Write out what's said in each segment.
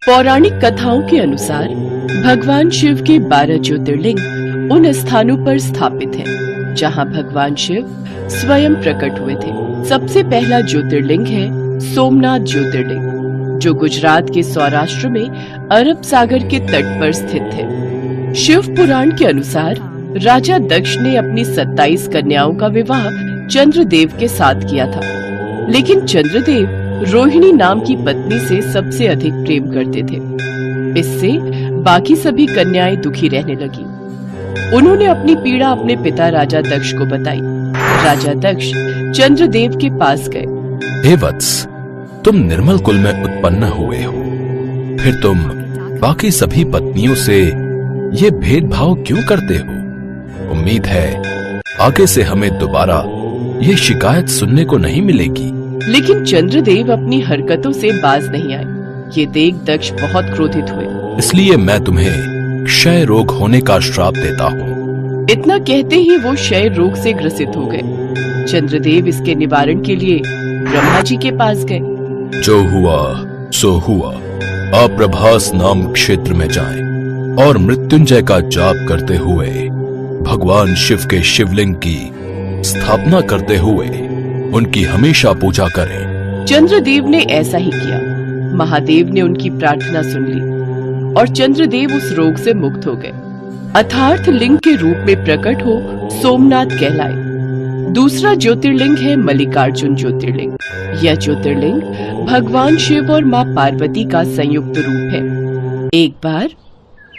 पौराणिक कथाओं के अनुसार भगवान शिव के 12 ज्योतिर्लिंग उन स्थानों पर स्थापित हैं, जहां भगवान शिव स्वयं प्रकट हुए थे। सबसे पहला ज्योतिर्लिंग है सोमनाथ ज्योतिर्लिंग, जो गुजरात के सौराष्ट्र में अरब सागर के तट पर स्थित है। शिव पुराण के अनुसार राजा दक्ष ने अपनी 27 कन्याओं का विवाह चंद्रदेव के साथ किया था, लेकिन चंद्रदेव रोहिणी नाम की पत्नी से सबसे अधिक प्रेम करते थे। इससे बाकी सभी कन्याएं दुखी रहने लगी। उन्होंने अपनी पीड़ा अपने पिता राजा दक्ष को बताई। राजा दक्ष चंद्रदेव के पास गए। हे वत्स, तुम निर्मल कुल में उत्पन्न हुए हो, फिर तुम बाकी सभी पत्नियों से ये भेदभाव क्यों करते हो? उम्मीद है आगे से हमें दोबारा ये शिकायत सुनने को नहीं मिलेगी। लेकिन चंद्रदेव अपनी हरकतों से बाज नहीं आए। ये देख दक्ष बहुत क्रोधित हुए। इसलिए मैं तुम्हें क्षय रोग होने का श्राप देता हूँ। इतना कहते ही वो क्षय रोग से ग्रसित हो गए। चंद्रदेव इसके निवारण के लिए ब्रह्मा जी के पास गए। जो हुआ सो हुआ। आप प्रभास नाम क्षेत्र में जाएं और मृत्युंजय का जाप करते हुए भगवान शिव के शिवलिंग की स्थापना करते हुए उनकी हमेशा पूजा करें। चंद्रदेव ने ऐसा ही किया। महादेव ने उनकी प्रार्थना सुन ली और चंद्रदेव उस रोग से मुक्त हो गए। अथार्थ लिंग के रूप में प्रकट हो सोमनाथ कहलाए। दूसरा ज्योतिर्लिंग है मल्लिकार्जुन ज्योतिर्लिंग। यह ज्योतिर्लिंग भगवान शिव और माँ पार्वती का संयुक्त रूप है। एक बार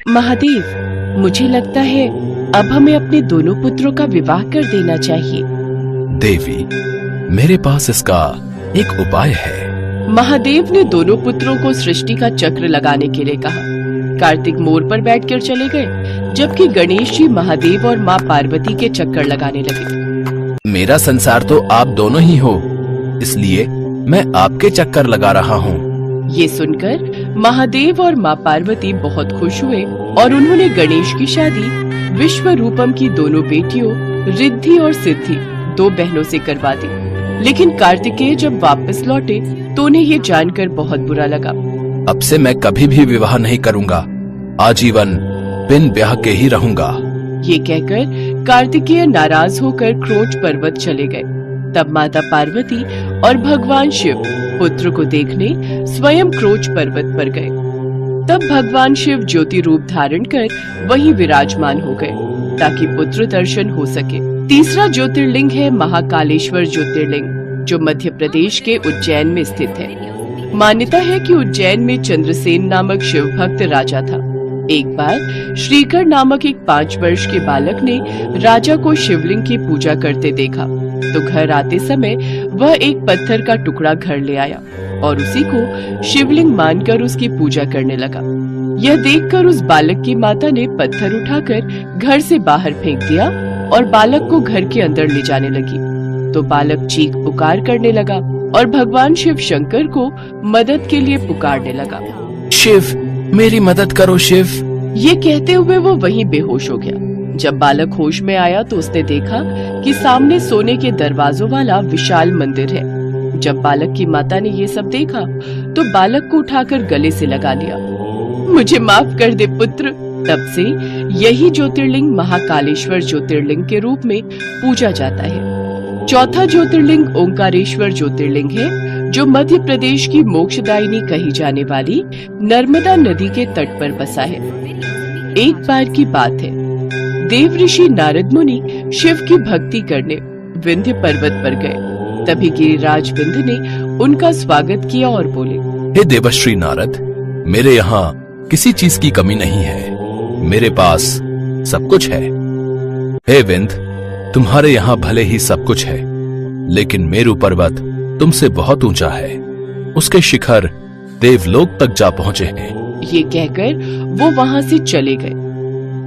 महादेव, मुझे लगता है अब हमें अपने दोनों पुत्रों का विवाह कर देना चाहिए। देवी, मेरे पास इसका एक उपाय है। महादेव ने दोनों पुत्रों को सृष्टि का चक्र लगाने के लिए कहा। कार्तिक मोर पर बैठकर चले गए, जबकि गणेश जी महादेव और माँ पार्वती के चक्कर लगाने लगे। मेरा संसार तो आप दोनों ही हो, इसलिए मैं आपके चक्कर लगा रहा हूँ। ये सुनकर महादेव और माँ पार्वती बहुत खुश हुए और उन्होंने गणेश की शादी विश्वरूपम की दोनों बेटियों रिद्धि और सिद्धि, दो बहनों से करवा दी। लेकिन कार्तिकेय जब वापस लौटे तो उन्हें ये जानकर बहुत बुरा लगा। अब से मैं कभी भी विवाह नहीं करूंगा, आजीवन बिन ब्याह के ही रहूंगा। ये कहकर कार्तिकेय नाराज होकर क्रोच पर्वत चले गए। तब माता पार्वती और भगवान शिव पुत्र को देखने स्वयं क्रोच पर्वत पर गए। तब भगवान शिव ज्योति रूप धारण कर वहीं विराजमान हो गए ताकि पुत्र दर्शन हो सके। तीसरा ज्योतिर्लिंग है महाकालेश्वर ज्योतिर्लिंग, जो मध्य प्रदेश के उज्जैन में स्थित है। मान्यता है कि उज्जैन में चंद्रसेन नामक शिव भक्त राजा था। एक बार श्रीकर नामक एक 5 वर्ष के बालक ने राजा को शिवलिंग की पूजा करते देखा, तो घर आते समय वह एक पत्थर का टुकड़ा घर ले आया और उसी को शिवलिंग मानकर उसकी पूजा करने लगा। यह देखकर उस बालक की माता ने पत्थर उठाकर घर से बाहर फेंक दिया और बालक को घर के अंदर ले जाने लगी। तो बालक चीख पुकार करने लगा और भगवान शिव शंकर को मदद के लिए पुकारने लगा। शिव, मेरी मदद करो शिव। ये कहते हुए वो वहीं बेहोश हो गया। जब बालक होश में आया तो उसने देखा कि सामने सोने के दरवाजों वाला विशाल मंदिर है। जब बालक की माता ने ये सब देखा तो बालक को उठाकर गले से लगा लिया। मुझे माफ कर दे पुत्र। तब से यही ज्योतिर्लिंग महाकालेश्वर ज्योतिर्लिंग के रूप में पूजा जाता है। चौथा ज्योतिर्लिंग ओंकारेश्वर ज्योतिर्लिंग है, जो मध्य प्रदेश की मोक्षदायिनी कही जाने वाली नर्मदा नदी के तट पर बसा है। एक बार की बात है, देव ऋषि नारद मुनि शिव की भक्ति करने विंध्य पर्वत पर गए। तभी गिरिराज विंध्य ने उनका स्वागत किया और बोले, हे देवश्री नारद, मेरे यहाँ किसी चीज की कमी नहीं है, मेरे पास सब कुछ है। हे विंध्य, तुम्हारे यहाँ भले ही सब कुछ है, लेकिन मेरु पर्वत तुमसे बहुत ऊंचा है, उसके शिखर देवलोक तक जा पहुँचे हैं। ये कहकर वो वहाँ से चले गए।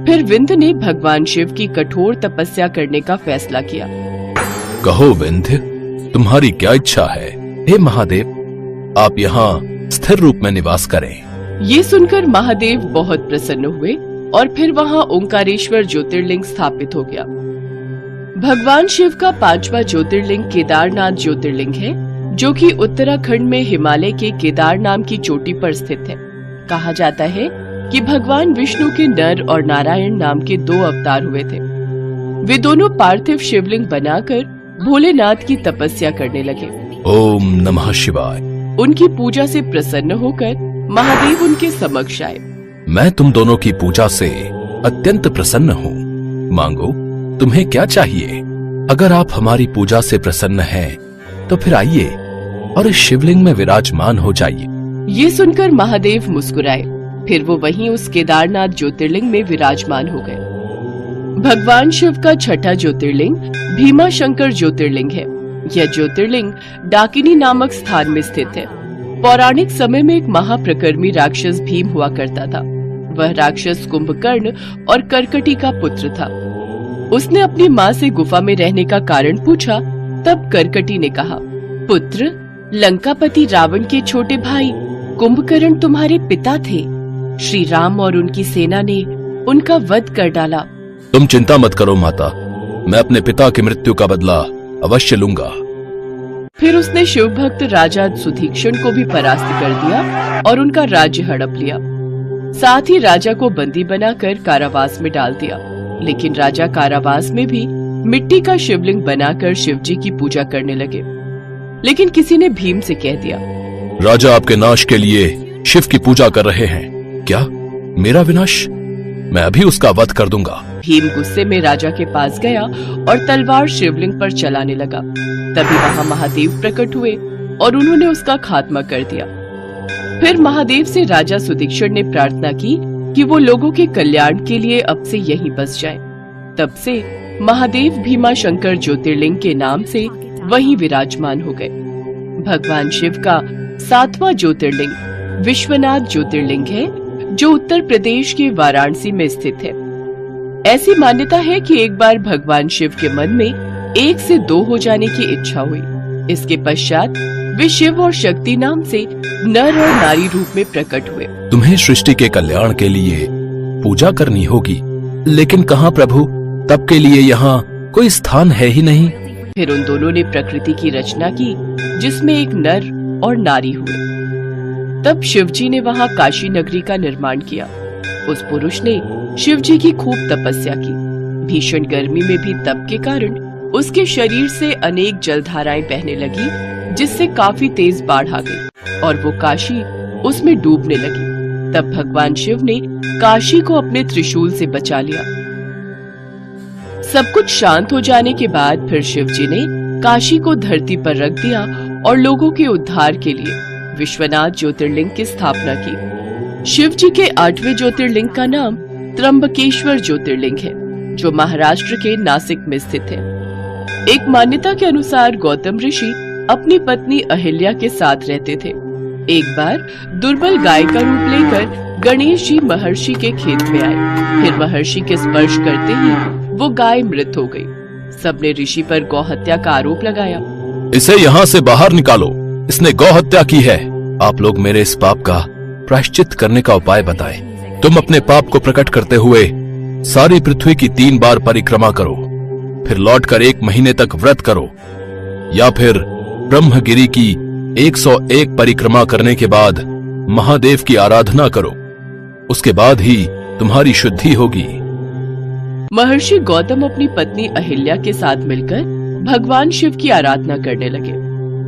फिर विंध्य ने भगवान शिव की कठोर तपस्या करने का फैसला किया। कहो विंध्य, तुम्हारी क्या इच्छा है? हे महादेव, आप यहाँ स्थिर रूप में निवास करें। ये सुनकर महादेव बहुत प्रसन्न हुए और फिर वहाँ ओंकारेश्वर ज्योतिर्लिंग स्थापित हो गया। भगवान शिव का 5वां ज्योतिर्लिंग केदारनाथ ज्योतिर्लिंग है, जो कि उत्तराखंड में हिमालय के केदार नाम की चोटी पर स्थित है। कहा जाता है कि भगवान विष्णु के नर और नारायण नाम के 2 अवतार हुए थे। वे दोनों पार्थिव शिवलिंग बनाकर भोलेनाथ की तपस्या करने लगे। ओम नमः शिवाय। उनकी पूजा से प्रसन्न होकर महादेव उनके समक्ष आए। मैं तुम दोनों की पूजा से अत्यंत प्रसन्न हूँ। मांगो, तुम्हें क्या चाहिए? अगर आप हमारी पूजा से प्रसन्न हैं, तो फिर आइए और इस शिवलिंग में विराजमान हो जाइए। ये सुनकर महादेव मुस्कुराए। फिर वो वहीं उस केदारनाथ ज्योतिर्लिंग में विराजमान हो गए। भगवान शिव का छठा ज्योतिर्लिंग भीमा शंकर ज्योतिर्लिंग है। यह ज्योतिर्लिंग डाकिनी नामक स्थान में स्थित है। पौराणिक समय में एक महाप्रकर्मी राक्षस भीम हुआ करता था। वह राक्षस कुंभकर्ण और कर्कटी का पुत्र था। उसने अपनी माँ से गुफा में रहने का कारण पूछा। तब कर्कटी ने कहा, पुत्र, लंकापति रावण के छोटे भाई कुंभकर्ण तुम्हारे पिता थे। श्री राम और उनकी सेना ने उनका वध कर डाला। तुम चिंता मत करो माता, मैं अपने पिता की मृत्यु का बदला अवश्य लूंगा। फिर उसने शिव भक्त राजा सुदीक्षण को भी परास्त कर दिया और उनका राज्य हड़प लिया। साथ ही राजा को बंदी बनाकर कारावास में डाल दिया। लेकिन राजा कारावास में भी मिट्टी का शिवलिंग बनाकर शिव जी की पूजा करने लगे। लेकिन किसी ने भीम से कह दिया, राजा आपके नाश के लिए शिव की पूजा कर रहे हैं। क्या मेरा विनाश? मैं अभी उसका वध कर दूंगा। भीम गुस्से में राजा के पास गया और तलवार शिवलिंग पर चलाने लगा। तभी वहाँ महादेव प्रकट हुए और उन्होंने उसका खात्मा कर दिया। फिर महादेव से राजा सुदीक्षण ने प्रार्थना की कि वो लोगों के कल्याण के लिए अब से यहीं बस जाएं। तब से महादेव भीमा शंकर ज्योतिर्लिंग के नाम से वहीं विराजमान हो गए। भगवान शिव का 7वां ज्योतिर्लिंग विश्वनाथ ज्योतिर्लिंग है, जो उत्तर प्रदेश के वाराणसी में स्थित है। ऐसी मान्यता है कि एक बार भगवान शिव के मन में 1 से 2 हो जाने की इच्छा हुई। इसके पश्चात वे शिव और शक्ति नाम से नर और नारी रूप में प्रकट हुए। तुम्हें सृष्टि के कल्याण के लिए पूजा करनी होगी, लेकिन कहाँ प्रभु? तब के लिए यहाँ कोई स्थान है ही नहीं। फिर उन दोनों ने प्रकृति की रचना की, जिसमें एक नर और नारी हुए। तब शिव जी ने वहाँ काशी नगरी का निर्माण किया। उस पुरुष ने शिव जी की खूब तपस्या की। भीषण गर्मी में भी तप के कारण उसके शरीर से अनेक जलधाराएं बहने लगी, जिससे काफी तेज बाढ़ आ गई और वो काशी उसमें डूबने लगी। तब भगवान शिव ने काशी को अपने त्रिशूल से बचा लिया। सब कुछ शांत हो जाने के बाद फिर शिव जी ने काशी को धरती पर रख दिया और लोगों के उद्धार के लिए विश्वनाथ ज्योतिर्लिंग की स्थापना की। शिव जी के 8वें ज्योतिर्लिंग का नाम त्र्यंबकेश्वर ज्योतिर्लिंग है, जो महाराष्ट्र के नासिक में स्थित है। एक मान्यता के अनुसार गौतम ऋषि अपनी पत्नी अहिल्या के साथ रहते थे। एक बार दुर्बल गाय का रूप लेकर गणेश जी महर्षि के खेत में आए। फिर महर्षि के स्पर्श करते ही वो गाय मृत हो गई। सबने ऋषि पर गौहत्या का आरोप लगाया। इसे यहाँ से बाहर निकालो, इसने गौहत्या की है। आप लोग मेरे इस पाप का प्रायश्चित करने का उपाय बताएं। तुम अपने पाप को प्रकट करते हुए सारी पृथ्वी की 3 बार परिक्रमा करो, फिर लौटकर 1 महीने तक व्रत करो, या फिर ब्रह्मगिरी की 101 परिक्रमा करने के बाद महादेव की आराधना करो। उसके बाद ही तुम्हारी शुद्धि होगी। महर्षि गौतम अपनी पत्नी अहिल्या के साथ मिलकर भगवान शिव की आराधना करने लगे।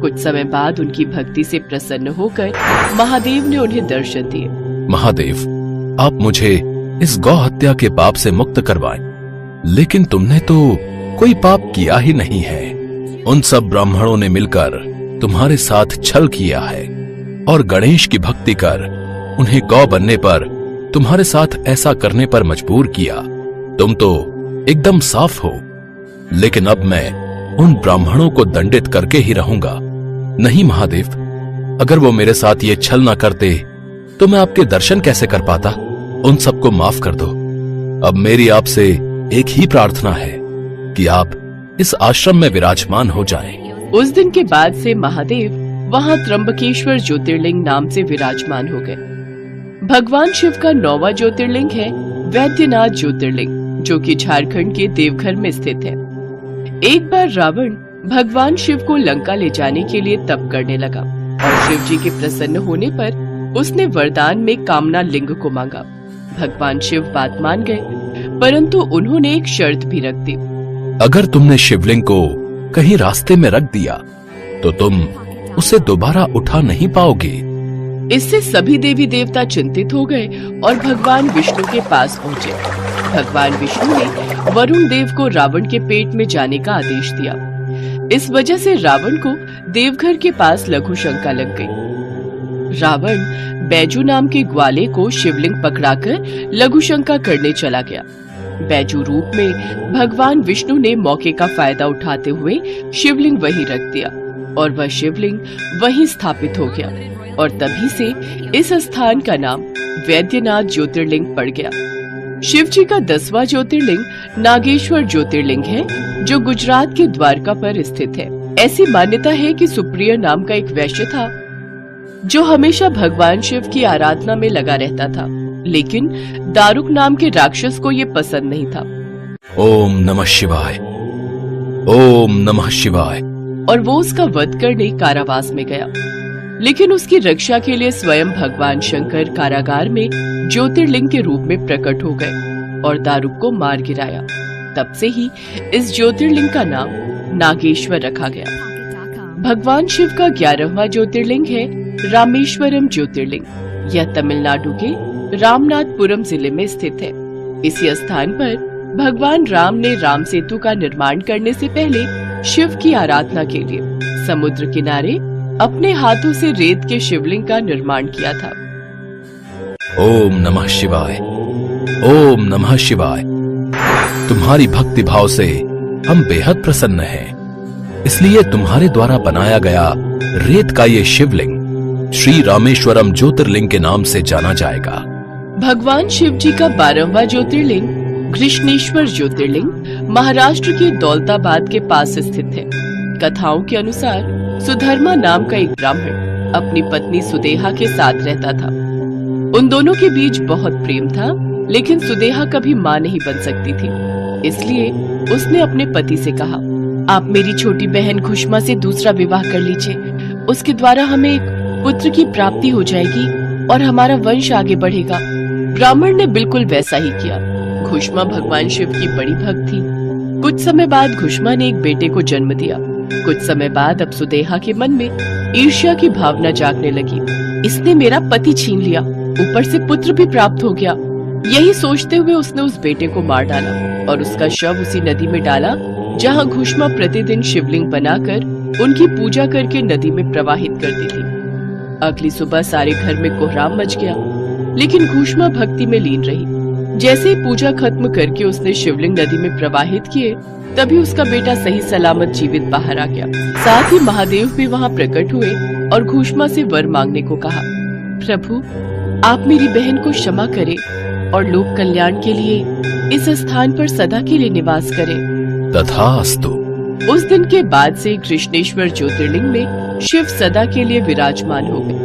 कुछ समय बाद उनकी भक्ति से प्रसन्न होकर महादेव ने उन्हें दर्शन दिए। महादेव, आप मुझे इस गौ हत्या के पाप से मुक्त करवाएं। लेकिन तुमने तो कोई पाप किया ही नहीं है। उन सब ब्राह्मणों ने मिलकर तुम्हारे साथ छल किया है और गणेश की भक्ति कर उन्हें गौ बनने पर तुम्हारे साथ ऐसा करने पर मजबूर किया। तुम तो एकदम साफ हो, लेकिन अब मैं उन ब्राह्मणों को दंडित करके ही रहूंगा। नहीं महादेव, अगर वो मेरे साथ ये छल ना करते तो मैं आपके दर्शन कैसे कर पाता। उन सबको माफ कर दो। अब मेरी आपसे एक ही प्रार्थना है कि आप इस आश्रम में विराजमान हो जाएं। उस दिन के बाद से महादेव वहाँ त्र्यंबकेश्वर ज्योतिर्लिंग नाम से विराजमान हो गए। भगवान शिव का 9वां ज्योतिर्लिंग है वैद्यनाथ ज्योतिर्लिंग, जो कि झारखंड के देवघर में स्थित है। एक बार रावण भगवान शिव को लंका ले जाने के लिए तप करने लगा और शिव जी के प्रसन्न होने पर उसने वरदान में कामना लिंग को मांगा। भगवान शिव बात मान गए, परंतु उन्होंने एक शर्त भी रख दी। अगर तुमने शिवलिंग को कहीं रास्ते में रख दिया तो तुम उसे दोबारा उठा नहीं पाओगे। इससे सभी देवी देवता चिंतित हो गए और भगवान विष्णु के पास पहुँचे। भगवान विष्णु ने वरुण देव को रावण के पेट में जाने का आदेश दिया। इस वजह से रावण को देवघर के पास लघु शंका लग गई। रावण बैजू नाम के ग्वाले को शिवलिंग पकड़ाकर लघु शंका करने चला गया। बैजू रूप में भगवान विष्णु ने मौके का फायदा उठाते हुए शिवलिंग वहीं रख दिया और वह शिवलिंग वहीं स्थापित हो गया और तभी से इस स्थान का नाम वैद्यनाथ ज्योतिर्लिंग पड़ गया। शिव जी का 10वां ज्योतिर्लिंग नागेश्वर ज्योतिर्लिंग है, जो गुजरात के द्वारका पर स्थित है। ऐसी मान्यता है कि सुप्रिय नाम का एक वैश्य था जो हमेशा भगवान शिव की आराधना में लगा रहता था, लेकिन दारुक नाम के राक्षस को ये पसंद नहीं था। ओम नमः शिवाय, ओम नमः शिवाय। और वो उसका वध करने कारावास में गया, लेकिन उसकी रक्षा के लिए स्वयं भगवान शंकर कारागार में ज्योतिर्लिंग के रूप में प्रकट हो गए और दारुक को मार गिराया। तब से ही इस ज्योतिर्लिंग का नाम नागेश्वर रखा गया। भगवान शिव का 11वां ज्योतिर्लिंग है रामेश्वरम ज्योतिर्लिंग। यह तमिलनाडु के रामनाथपुरम जिले में स्थित है। इसी स्थान पर भगवान राम ने राम सेतु का निर्माण करने से पहले शिव की आराधना के लिए समुद्र किनारे अपने हाथों से रेत के शिवलिंग का निर्माण किया था। ओम नमः शिवाय, ओम नमः शिवाय। तुम्हारी भक्ति भाव से हम बेहद प्रसन्न हैं। इसलिए तुम्हारे द्वारा बनाया गया रेत का ये शिवलिंग श्री रामेश्वरम ज्योतिर्लिंग के नाम से जाना जाएगा। भगवान शिव जी का 12वां ज्योतिर्लिंग कृष्णेश्वर ज्योतिर्लिंग महाराष्ट्र के दौलताबाद के पास स्थित है। कथाओं के अनुसार सुधर्मा नाम का एक ब्राह्मण अपनी पत्नी सुदेहा के साथ रहता था। उन दोनों के बीच बहुत प्रेम था, लेकिन सुदेहा कभी माँ नहीं बन सकती थी। इसलिए उसने अपने पति से कहा, आप मेरी छोटी बहन खुशमा से दूसरा विवाह कर लीजिए। उसके द्वारा हमें एक पुत्र की प्राप्ति हो जाएगी और हमारा वंश आगे बढ़ेगा। ब्राह्मण ने बिल्कुल वैसा ही किया। खुशमा भगवान शिव की बड़ी भक्त थी। कुछ समय बाद खुशमा ने एक बेटे को जन्म दिया। कुछ समय बाद अब सुदेहा के मन में ईर्ष्या की भावना जागने लगी। इसने मेरा पति छीन लिया, ऊपर से पुत्र भी प्राप्त हो गया। यही सोचते हुए उसने उस बेटे को मार डाला और उसका शव उसी नदी में डाला जहाँ खुशमा प्रतिदिन शिवलिंग बनाकर उनकी पूजा करके नदी में प्रवाहित करती थी। अगली सुबह सारे घर में कोहराम मच गया, लेकिन खुशमा भक्ति में लीन रही। जैसे ही पूजा खत्म करके उसने शिवलिंग नदी में प्रवाहित किए, तभी उसका बेटा सही सलामत जीवित बाहर आ गया। साथ ही महादेव भी वहाँ प्रकट हुए और खुशमा से वर मांगने को कहा। प्रभु, आप मेरी बहन को क्षमा करें और लोक कल्याण के लिए इस स्थान पर सदा के लिए निवास करें। तथास्तु। उस दिन के बाद से कृष्णेश्वर ज्योतिर्लिंग में शिव सदा के लिए विराजमान हो गए।